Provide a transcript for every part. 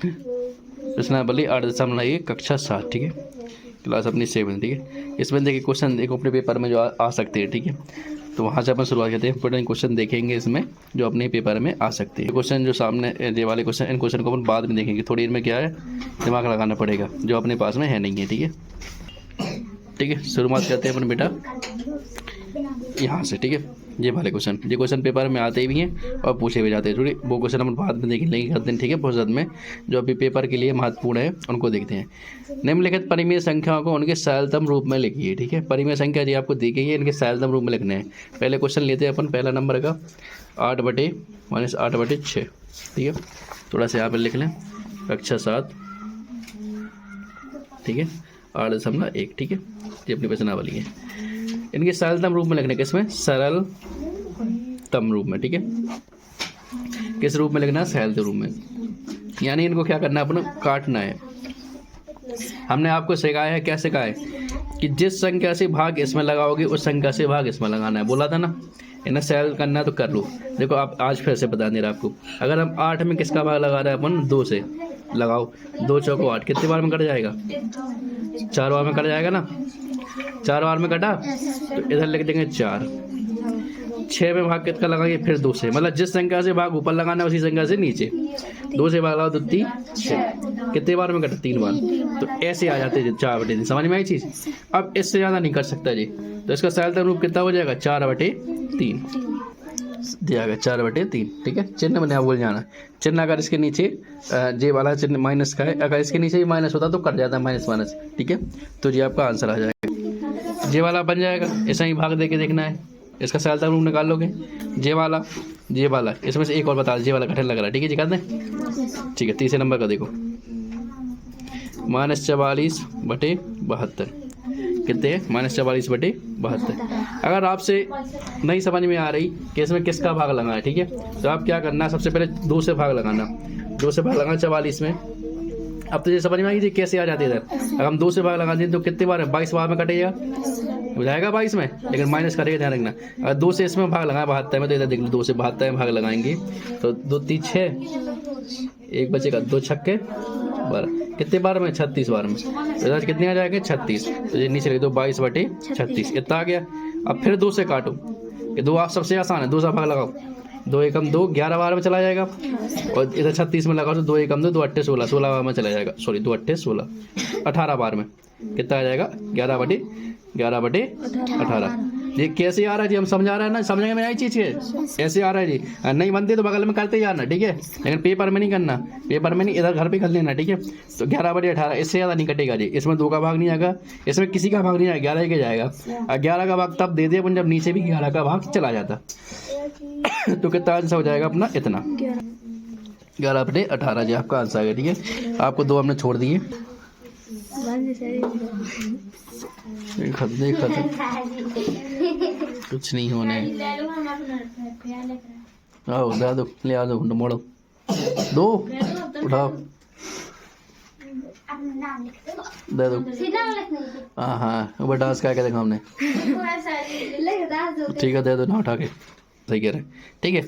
प्रश्नावली 8.1 कक्षा 7, ठीक है, क्लास अपनी 7, ठीक है। इसमें देखिए क्वेश्चन देखो अपने पेपर में जो आ सकते हैं, ठीक है। तो वहाँ से अपन शुरुआत करते हैं। इंपॉर्टेंट क्वेश्चन देखेंगे इसमें जो अपने पेपर में आ सकते हैं। क्वेश्चन जो सामने ये वाले क्वेश्चन, इन क्वेश्चन को अपन बाद में देखेंगे। थोड़ी देर में क्या है, दिमाग लगाना पड़ेगा जो अपने पास में है नहीं है, ठीक है। ठीक है, शुरुआत करते हैं अपन बेटा यहाँ से, ठीक है। ये वाले क्वेश्चन, ये क्वेश्चन पेपर में आते भी हैं और पूछे भी जाते हैं। थोड़ी वो क्वेश्चन हम बाद में देख लेंगे हर दिन, ठीक है। फुर्सत में जो अभी पेपर के लिए महत्वपूर्ण है उनको देखते हैं। निम्नलिखित परिमेय संख्याओं को उनके सरलतम रूप में लिखिए, ठीक है। परिमेय संख्या जी आपको दी गई है, इनके सरलतम रूप में लिखने हैं। पहले क्वेश्चन लेते हैं अपन, पहला नंबर का 8/-8/6, ठीक है। थोड़ा सा यहाँ पर लिख लें, कक्षा 7, ठीक है, 8.1, ठीक है। ये अपनी प्रश्नावली है। इनके सरलतम रूप में लिखने के, इसमें सरलतम रूप में, ठीक है। किस रूप में लिखना है? सरलतम रूप में। यानी इनको क्या करना है, अपना काटना है। हमने आपको सिखाया है, क्या सिखाया है कि जिस संख्या से भाग इसमें लगाओगे उस संख्या से भाग इसमें लगाना है, बोला था ना। इन्हें सरल करना है तो कर लो। देखो आप आज फिर से बता दे रहा आपको, अगर हम 8 में किसका भाग लगा रहे हैं अपन? 2 से लगाओ। 2 चौको 8, कितने बार में कट जाएगा? 4 बार में कट जाएगा ना। 4 बार में कटा तो इधर लिख देंगे 4। 6 में भाग कितना लगाएंगे? फिर 2 से, मतलब जिस संख्या से भाग ऊपर लगाना है उसी संख्या से नीचे। 2 से भाग लगाओ तो 3, 6, कितने बार में कटा? 3 बार। तो ऐसे आ जाते हैं 4/3। समझ में आई चीज़? अब इससे ज़्यादा नहीं कर सकता जी, तो इसका सरलतम रूप कितना हो जाएगा? 4/3 दिया गया, 4/3, ठीक है। चिन्ह बने भूल जाना। चिन्ह अगर इसके नीचे जे वाला चिन्ह माइनस का है, अगर इसके नीचे भी माइनस होता तो कट जाता है माइनस माइनस, ठीक है। तो ये आपका आंसर आ जाएगा। जे वाला बन जाएगा, ऐसा ही भाग दे के देखना है। इसका सरलतम रूप निकाल लोगे। जे वाला इसमें से एक और बता, जे वाला कठिन लग रहा है, ठीक है जी, कर दें? ठीक है, तीसरे नंबर का देखो, -44/72 कितने हैं? -44/72। अगर आपसे नहीं समझ में आ रही कि इसमें किसका भाग लगाना है, ठीक है, तो आप क्या करना है, सबसे पहले 2 से भाग लगाना। 2 से भाग लगाना 44 में। अब तो ये समझ में आई थी कैसे आ जाती है इधर। अगर हम 2 से भाग लगा दें तो कितने बार है? 22 बार में कटेगा, हो जाएगा 22 में, लेकिन माइनस करेगा, ध्यान रखना। अगर 2 से इसमें भाग लगाए 72 में, तो इधर देख लो 2 से 72 में भाग लगाएंगे तो 2 3 6, 1 बचेगा, 2 छक्के 12, कितने बार में? 36 बार में। तो इधर कितने आ जाएंगे? 36। तो ये नीचे लिख दो 22/36, इतना आ गया। अब फिर 2 से काटो, ये 2 आप सबसे आसान है, 2 से भाग लगाओ, 2 एकम 2, 11 बार में चला जाएगा। और इधर 36 में लगाओ तो 2 एकम 2, 2 अट्ठे 16, 16 बार में चला जाएगा। सॉरी 2 अट्ठे 16, 18 बार में कितना आ जाएगा? 11/18। ये कैसे आ रहा है जी, हम समझा रहे हैं ना, समझने में आई चीज़ है, ऐसे आ रहा है जी। नहीं बनते तो बगल में करते जाना, ठीक है, लेकिन पेपर में नहीं करना, पेपर में नहीं, इधर घर पे कर लेना, ठीक है। तो 11/18, इससे ज़्यादा नहीं कटेगा जी। इसमें 2 का भाग नहीं आएगा, इसमें किसी का भाग नहीं आएगा, 11 के जाएगा। और 11 का भाग तब दे दे अपन जब नीचे भी 11 का भाग चला जाता। तो कितना आंसर हो जाएगा अपना? इतना, 11/18 जी आपका आंसर है, ठीक है। आपको 2 हमने छोड़ दिए। देखा कुछ नहीं होने। आओ दे दो, ले आ दो, मोड़ो 2, उठाओ, दे दो। हाँ वो डांस क्या देखा हमने, ठीक है, दे दो ना उठा के, सही कह रहे हैं, ठीक है।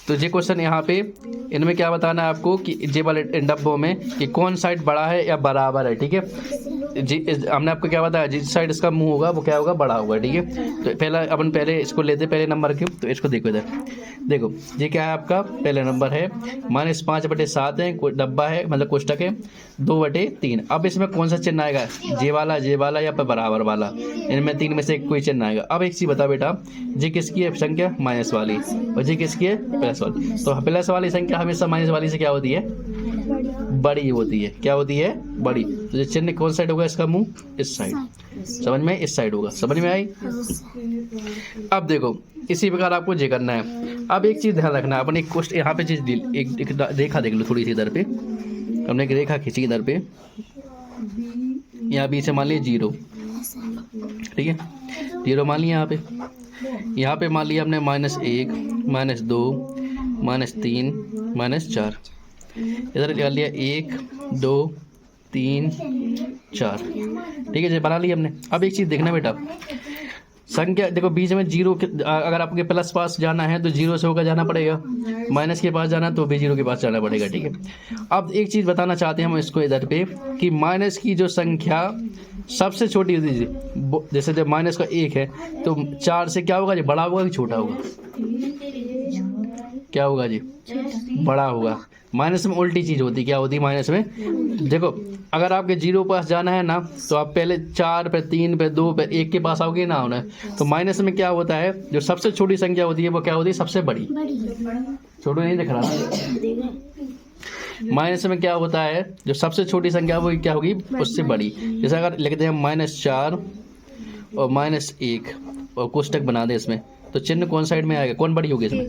तो ये क्वेश्चन यहाँ पे इनमें क्या बताना है आपको कि जे वाले डब्बों में कि कौन साइड बड़ा है या बराबर है, ठीक है। जी हमने आपको क्या बताया, जिस साइड इसका मुंह होगा वो क्या होगा? बड़ा होगा, ठीक है। तो अपन पहले इसको लेते पहले नंबर के, तो इसको देखो इधर, देखो ये क्या है आपका? पहले नंबर है -5/7 है, डब्बा है, मतलब कोष्टक है, 2/3। अब इसमें कौन सा चिन्ह आएगा? जे वाला या फिर बराबर वाला? इनमें 3 में से कोई चिन्ह आएगा। अब एक चीज़ बता बेटा, जी किसकी है संख्या? माइनस वाली, और जी किसकी है? प्लस वाली। तो प्लस वाली संख्या हमेशा माइनस वाली से क्या होती है? बड़ी होती है। क्या होती है? बड़ी। तो ये चिन्ह कौन साइड होगा इसका? मुंह इस साइड, समझ में? इस साइड होगा, समझ में आई? अब देखो इसी प्रकार आपको ये करना है। अब एक चीज़ ध्यान रखना है, अपन एक क्वेश्चन यहाँ पे चीज़ एक रेखा देख लो, थोड़ी सी इधर पे हमने एक रेखा खींची इधर पे, यहाँ बीच से मान लिया 0, ठीक है, 0 मान लिया यहाँ पे मान लिया हमने -1, -2, -3, -4, इधर निकाल लिया 1 2 3 4, ठीक है जी, बना लिया हमने। अब एक चीज़ देखना बेटा, संख्या देखो बीच में जीरो के, अगर आपके प्लस पास जाना है तो जीरो से होकर जाना पड़ेगा, माइनस के पास जाना तो भी जीरो के पास जाना पड़ेगा, ठीक है। अब एक चीज़ बताना चाहते हैं हम इसको इधर पे कि माइनस की जो संख्या सबसे छोटी होती है, जैसे जब माइनस का 1 है तो 4 से क्या होगा जी, बड़ा होगा कि छोटा होगा, क्या होगा जी, बड़ा होगा। माइनस में उल्टी चीज़ होती, क्या होती है माइनस में, देखो अगर आपके जीरो पास जाना है ना तो आप पहले 4 पे 3 पे 2 पे 1 के पास आओगे ना होना है। तो माइनस में क्या होता है, जो सबसे छोटी संख्या होती है वो क्या होती है, सबसे बड़ी। छोटू नहीं दिख रहा, माइनस में क्या होता है, जो सबसे छोटी संख्या वो क्या होगी, उससे बड़ी। जैसे अगर लिखते हैं -4 और -1 और कोष्टक बना दे इसमें, तो चिन्ह कौन साइड में आएगा, कौन बड़ी होगी इसमें,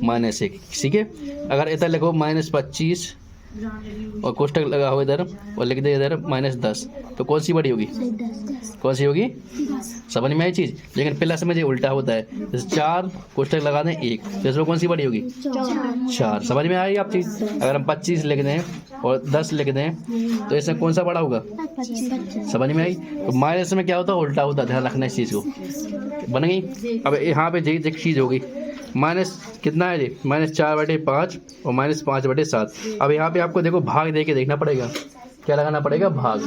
-1, ठीक है। अगर इधर लिखो -25 और कोष्टक लगा हो इधर और लिख दे इधर -10, तो कौन सी बड़ी होगी, कौन सी होगी, समझ में आई चीज़। लेकिन प्लस में जो उल्टा होता है, जैसे 4 कोष्टक लगा दें 1, तो इसमें कौन सी बड़ी होगी, 4, समझ में आई आप चीज़। अगर हम 25 लिख दें और 10 लिख दें तो इसमें कौन सा बड़ा होगा, समझ में आई। तो माइनस में क्या होता है, उल्टा होता है, ध्यान रखना इस चीज़ को, बन गई। अब यहाँ पे जी एक चीज़ होगी, माइनस कितना है जी, -4/5 और -5/7। अब यहाँ पे आपको देखो भाग दे के देखना पड़ेगा, क्या लगाना पड़ेगा, भाग,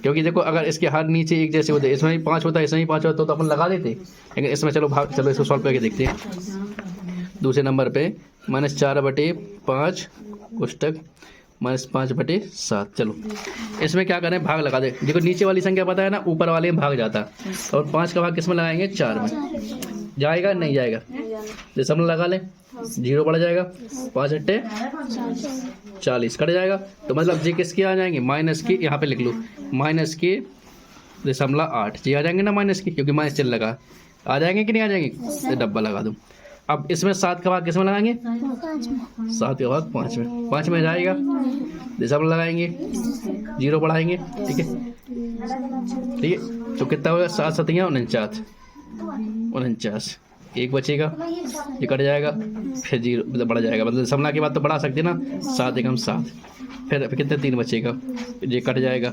क्योंकि देखो अगर इसके हर नीचे एक जैसे होते, इसमें भी 5 होता है, इसमें भी 5 होता तो अपन लगा देते, लेकिन इसमें चलो भाग, चलो इसको सॉल्व करके देखते हैं। दूसरे नंबर पे -4/5 कोष्टक -5/7, चलो इसमें क्या करें, भाग लगा दे। देखो नीचे वाली संख्या पता है ना, ऊपर वाले में भाग जाता, और 5 का भाग किस में लगाएंगे, 4 में। जाएगा नहीं जाएगा, दशमलव लगा लें, 0 बढ़ जाएगा, 5×8 40 कट जाएगा। तो मतलब जी किसके आ जाएंगे, माइनस के, यहाँ पे लिख लो -0.8 जी आ जाएंगे ना माइनस के, क्योंकि माइनस चल लगा, आ जाएंगे कि नहीं आ जाएंगे, तो डब्बा लगा दूँ। अब इसमें 7 का भाग किस में लगाएंगे, 7 का भाग 5 में, 5 में जाएगा, दशमलव लगाएंगे, 0 बढ़ाएंगे, ठीक है, ठीक है। तो कितना होगा, 7 7 49, 1 बचेगा, ये कट जाएगा, फिर 0 बढ़ जाएगा, मतलब दशमलव के बाद तो बढ़ा सकते ना, 7 एकम 7, फिर कितने 3 बचेगा, ये कट जाएगा,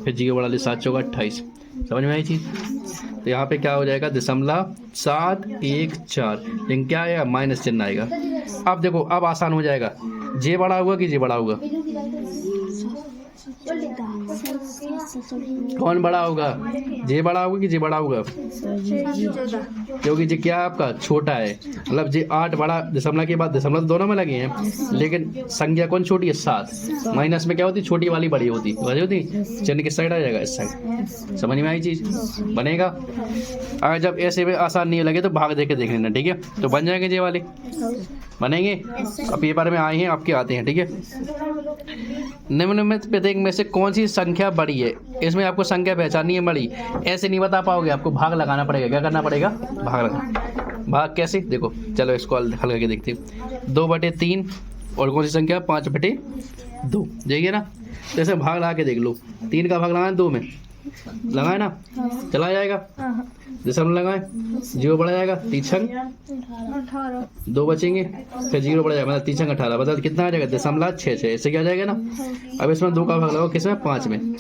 फिर 0 बढ़ा ले, 7 चौका 28, समझ में आई चीज़। तो यहाँ पे क्या हो जाएगा, 0.714, लेकिन क्या आएगा, माइनस चिन्ह आएगा। अब देखो अब आसान हो जाएगा, जे बड़ा होगा कि जे बड़ा होगा, कौन बड़ा होगा, जे बड़ा होगा कि जे बड़ा होगा, क्योंकि जे क्या आपका छोटा है, मतलब जे 8 बड़ा, दशमलव के बाद दशमलव दोनों में लगे हैं, लेकिन संख्या कौन छोटी है, 7। माइनस में क्या होती, छोटी वाली बड़ी होती, चिन्ह किस साइड आ जाएगा, इस साइड, समझ में आई चीज़, बनेगा। अगर जब ऐसे में आसान नहीं लगे तो भाग दे के देख लेना, ठीक है। तो बन जाएंगे जे वाले, बनेंगे। अब पेपर में आए हैं आपके, आते हैं, ठीक है। निम्नलिखित प्रत्येक में से कौन सी संख्या बड़ी है, इसमें आपको संख्या पहचाननी है बड़ी, ऐसे नहीं बता पाओगे, आपको भाग लगाना पड़ेगा। क्या करना पड़ेगा, भाग लगा। भाग कैसे, देखो चलो इसको हल करके देखते हैं। 2/3 और कौन सी संख्या, 5/2, जाइए ना। तो ऐसे भाग लगा के देख लो, 3 का भाग लगाए 2 में, लगाए ना, चला जाएगा, दशमलव लगाए, 0 बढ़ जाएगा, 3×6 2 बचेंगे, फिर 0 बढ़ जाएगा, मतलब 3×6 18, मतलब कितना आ जाएगा, 0.66, इससे क्या जाएगा ना। अब इसमें 2 का भाग लगाओ, किसमें, 5 में,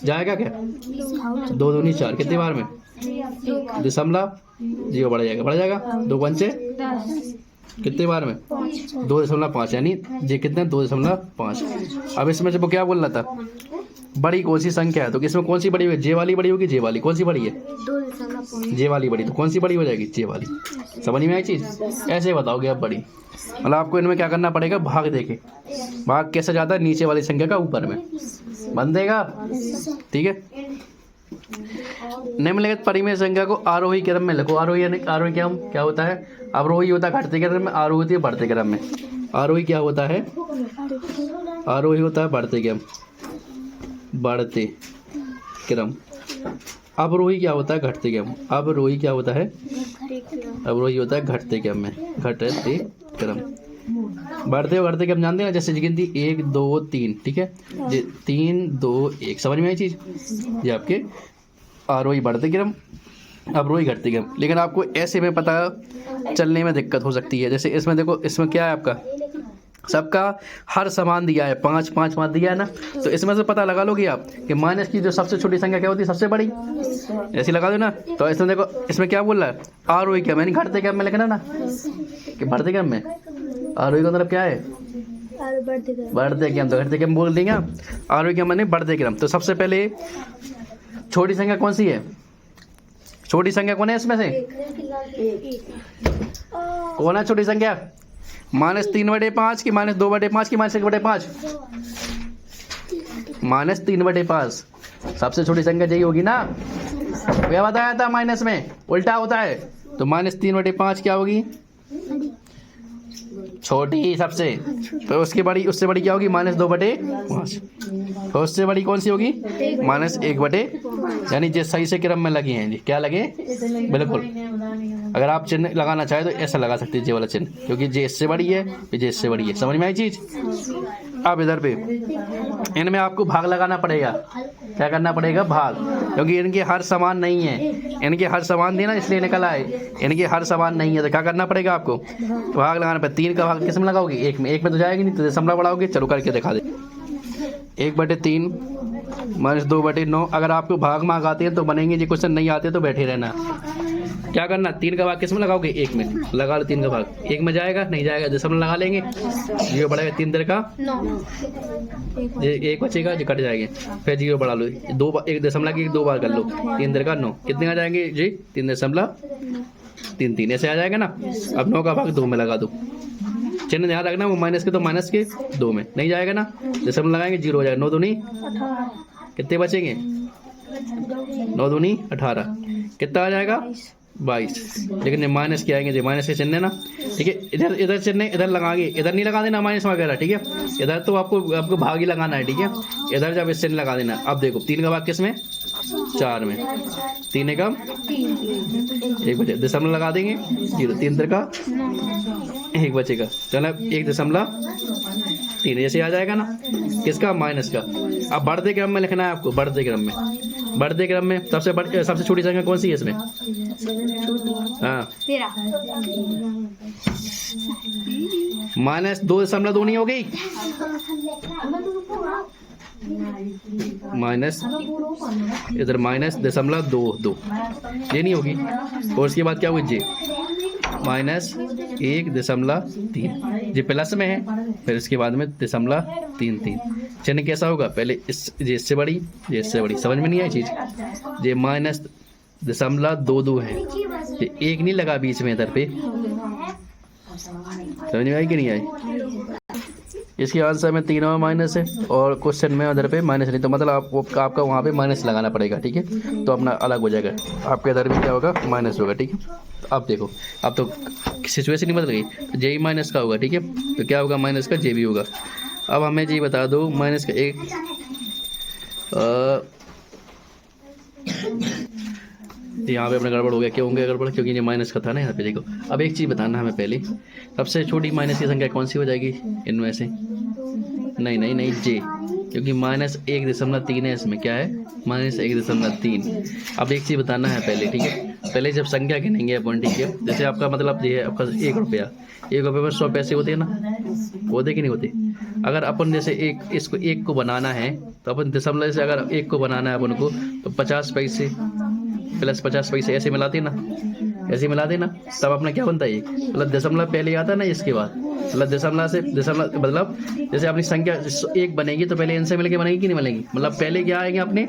जाएगा क्या, 2 दूनी 4, कितने बार में, दशमलव, 0 बढ़ जाएगा, 2 पंचे कितने बार में, 2.5, यानी ये कितने, 2.5। अब इसमें जब क्या बोलना था, बड़ी कौन सी संख्या है, तो इसमें कौन सी बड़ी होगी, जे वाली बड़ी होगी, जे वाली कौन सी बड़ी है, जे वाली बड़ी, तो कौन सी बड़ी हो जाएगी, जे वाली। समझ में आई चीज़, ऐसे बताओगे आप बड़ी, मतलब आपको इनमें क्या करना पड़ेगा, भाग देके। भाग कैसे जाता है, नीचे वाली संख्या का ऊपर में, बन देगा, ठीक है। निम्नलिखित परिमेय संख्या को आरोही क्रम में लिखो। आरोही क्रम क्या होता है, अवरोही होता है घटते क्रम में, आरोही होती है बढ़ते क्रम में। आरोही क्या होता है, आरोही होता है बढ़ते क्रम, बढ़ते क्रम। अवरोही क्या होता है, घटते क्रम। अवरोही क्या होता है, अवरोही होता है घटते क्रम में, घटते क्रम। बढ़ते और घटते क्रम जानते हैं ना, जैसे गिनती 1 2 3, ठीक है, 3 2 1, समझ में आई चीज़। ये आपके आरोही बढ़ते क्रम, अवरोही घटते क्रम। लेकिन आपको ऐसे में पता चलने में दिक्कत हो सकती है, जैसे इसमें देखो, इसमें क्या है आपका सबका हर समान दिया है, 5 5 5 दिया है ना। तो इसमें से पता लगा लोगे आप कि माइनस की जो सबसे छोटी संख्या क्या होती है, सबसे बड़ी, ऐसी लगा दो ना। तो इसमें देखो, इसमें क्या बोल रहा है, आरोही क्रम, यानी घटते क्रम में लिखना ना कि बढ़ते क्रम में। आरोही का मतलब क्या है, बढ़ते क्रम। तो घटते क्रम बोल देंगे, आरोही क्रम माने बढ़ते क्रम। तो सबसे पहले छोटी संख्या कौन सी है, छोटी संख्या कौन है इसमें से, कौन है छोटी संख्या, -3/5 की -2/5 की -1/5, -3/5 सबसे छोटी संख्या यही होगी ना। क्या बताया था, माइनस में उल्टा होता है। तो -3/5 क्या होगी, छोटी सबसे। तो उसकी बड़ी, उससे बड़ी क्या होगी, -2/5। तो उससे बड़ी कौन सी होगी, -1/5। यानी जो सही से क्रम में लगी हैं जी, क्या लगे, बिल्कुल। अगर आप चिन्ह लगाना चाहे तो ऐसा लगा सकते हैं, ये वाला चिन्ह, क्योंकि जे इससे बड़ी है, ये इससे बड़ी है। समझ में आई चीज। अब इधर पे इनमें आपको भाग लगाना पड़ेगा। क्या करना पड़ेगा, भाग, क्योंकि इनके हर समान नहीं है। इनके हर समान थे ना, इसलिए निकल आए। इनके हर समान नहीं है तो क्या करना पड़ेगा आपको, भाग लगाना पड़ेगा। 3 का भाग किस में लगाओगे, 1 में। 1 में तो जाएगी नहीं, तो दशमलव बढ़ाओगे। चलो करके दिखा दे। 1/3 -2/9। अगर आपको भाग मांग आते हैं तो बनेंगे, जी क्वेश्चन नहीं आते तो बैठे रहना। क्या करना, 3 का भाग किस में लगाओगे, 1 में। लगा लो 3 का भाग, 1 में जाएगा, नहीं जाएगा दशमलव लगा लेंगे। जीरो बढ़ेगा, 3 का 1 बचेगा, जो कट जाएंगे। फिर जीरो बढ़ा लो, 1 दशमलव की 2 बार कर लो, 3 का 9, कितने आ जाएंगे जी, 3.33 ऐसे आ जाएगा ना। अब 9 का भाग 2 में लगा दो। चिन्ह ध्यान रखना, वो माइनस के तो माइनस के 2 में नहीं जाएगा ना, दशमलव लगाएंगे, जीरो हो जाएगा। 9 दूनी कितने बचेंगे, 9 दूनी 18, कितना आ जाएगा, 22। लेकिन माइनस के आएंगे, माइनस के चिन्ह है ना, ठीक है। इधर इधर चिन्ह इधर लगाएंगे, इधर नहीं लगा देना माइनस वगैरह, ठीक है। इधर तो आपको भाग ही लगाना है, ठीक है। इधर जब इस चिन्ह लगा देना। अब देखो 3 का भाग किस में, 4 में। 3 एकम 1 बचे, दशमलव लगा देंगे, 0। 3 का 1 बचेगा, चलो 1.3 जैसे आ जाएगा ना, किसका, माइनस का। अब बढ़ते क्रम में लिखना है आपको, बढ़ते क्रम में। बढ़ते क्रम में सबसे छोटी संख्या कौन सी है इसमें, हाँ, -2.2 नहीं हो गई, माइनस इधर -0.22 ये नहीं होगी। और उसके बाद क्या हुई जी, -1.3 जी प्लस में है, फिर इसके बाद में 0.33। चिन्ह कैसा होगा, पहले इससे बड़ी, ये इससे बड़ी। समझ में नहीं आई चीज, ये -0.22 है, ये 1 नहीं लगा बीच में इधर पे। समझ में आई कि नहीं आई। इसके आंसर में 3 माइनस है, और क्वेश्चन में उधर पे माइनस नहीं, तो मतलब आपका वहाँ पे माइनस लगाना पड़ेगा, ठीक है। तो अपना अलग हो जाएगा, आपके इधर भी क्या होगा, माइनस होगा, ठीक है। अब देखो, अब तो सिचुएशन नहीं बदल गई, तो जे माइनस का होगा, ठीक है। तो क्या होगा, माइनस का जे भी होगा। अब हमें जी बता दो, माइनस का एक यहाँ पे अपना गड़बड़ हो गया। क्यों हो गया गड़बड़, क्योंकि ये माइनस का था ना यहाँ पे। देखो अब एक चीज़ बताना हमें पहले, सबसे छोटी माइनस की संख्या कौन सी हो जाएगी इनमें से, नहीं जे, क्योंकि -1.3 है इसमें। क्या है, -1.3। अब एक चीज़ बताना है पहले, ठीक है। पहले जब संख्या गिनेंगे अपन, ठीक है। जैसे आपका मतलब ये है आपका 1 रुपया, 1 रुपये में 100 पैसे होते हैं ना, होते कि नहीं होते। अगर अपन जैसे इसको 1 को बनाना है, तो अपन दशमलव से अगर 1 को बनाना है अपन को, तो 50 पैसे प्लस 50 पैसे ऐसे मिला देना, ऐसे मिला देना, तब अपना क्या बनता है, मतलब दशमलव पहले आता है ना इसके बाद, मतलब दशमलव से दशमलव, मतलब जैसे अपनी संख्या 1 बनेगी तो पहले इनसे मिलके बनेगी कि नहीं बनेगी, मतलब पहले क्या आएंगे अपने,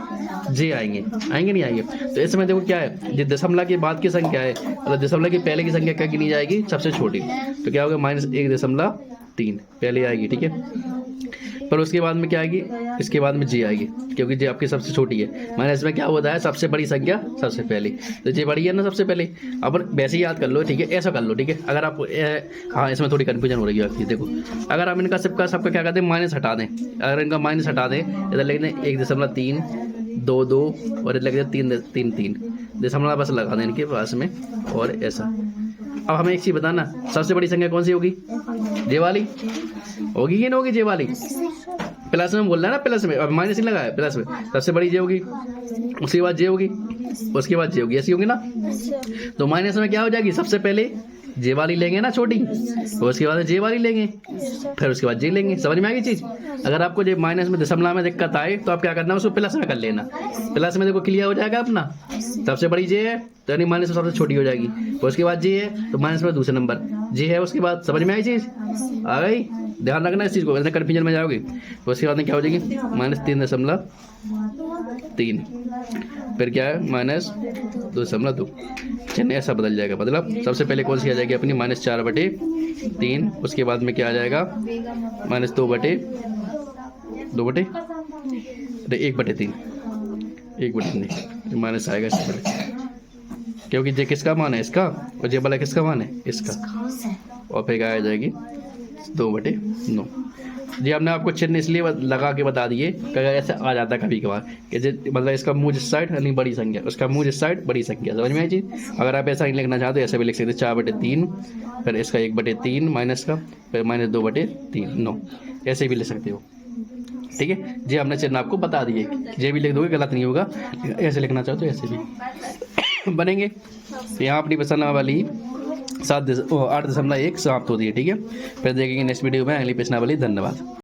जे आएंगे नहीं आएंगे। तो इसमें देखो क्या है, जो दशमलव के बाद की संख्या है, मतलब दशमलव की पहले की संख्या क्या गिनी जाएगी, सबसे छोटी। तो क्या होगा, -1.3 पहले आएगी, ठीक है। पर उसके बाद में क्या आएगी, इसके बाद में जी आएगी, क्योंकि जी आपकी सबसे छोटी है। माइनस में क्या होता है, सबसे बड़ी संख्या सबसे पहले, तो जी बड़ी है ना सबसे पहले। अपन वैसे ही याद कर लो, ठीक है, ऐसा कर लो, ठीक है। अगर आप हाँ, इसमें थोड़ी कन्फ्यूजन हो रही है आपकी। देखो अगर हम इनका सबका क्या कहते हैं, माइनस हटा दें, अगर इनका माइनस हटा दें, इधर लिख दें 1.3 2 और इधर लिख दें 3 दशमलव बस लगा दें इनके पास में, और ऐसा। अब हमें एक चीज़ बताना, सबसे बड़ी संख्या कौन सी होगी, जे वाली होगी कि नहीं होगी, जे वाली। प्लस में बोल रहा है ना, प्लस में, अब माइनस ही लगा है, प्लस में सबसे बड़ी जे होगी, उसके बाद जे होगी, उसके बाद जे होगी, ऐसी होगी ना। तो माइनस में क्या हो जाएगी, सबसे पहले जे वाली लेंगे ना छोटी, और उसके बाद जे वाली लेंगे, फिर उसके बाद जे लेंगे। समझ में आ गई चीज़। अगर आपको जो माइनस में दशमलव में दिक्कत आए तो आप क्या करना है, उसको प्लस में कर लेना। प्लस में देखो क्लियर हो जाएगा अपना, सबसे बड़ी जे है तो यानी माइनस में सबसे छोटी हो जाएगी, और उसके बाद जे है तो माइनस में दूसरे नंबर जे है उसके बाद। समझ में आई चीज़, आ गई। ध्यान रखना इस चीज़ को, कन्फ्यूजन में जाओगे। उसके बाद में क्या हो जाएगी, -3.3, फिर क्या है -2.2। चलिए ऐसा बदल जाएगा। मतलब सबसे पहले कौन सी आ जाएगी अपनी, -4/3। उसके बाद में क्या आ जाएगा, -1/3 माइनस आएगा इससे पहले, क्योंकि जे किसका मान है, इसका, और जे वाला किसका मान है, इसका। और फिर क्या आ जाएगी 2/9। जी हमने आपको चिन्ह इसलिए लगा के बता दिए कि अगर ऐसे आ जाता है कभी कभार कि मतलब इसका मुंह इस साइड यानी बड़ी संख्या, उसका मुंह इस साइड बड़ी संख्या। समझ में आई चीज़। अगर आप ऐसा नहीं लिखना चाहते ऐसे भी लिख सकते 4/3, फिर इसका 1/3 माइनस का, फिर -2/3 9, ऐसे भी लिख सकते हो। ठीक है जी, हमने चिन्ह आपको बता दिए, ये भी लिख दोगे गलत नहीं होगा, ऐसे लिखना चाहो तो ऐसे भी बनेंगे। यहाँ अपनी पसंद वाली 8.1 समाप्त होती है। ठीक है, फिर देखेंगे नेक्स्ट वीडियो में अगली प्रश्नावली। धन्यवाद।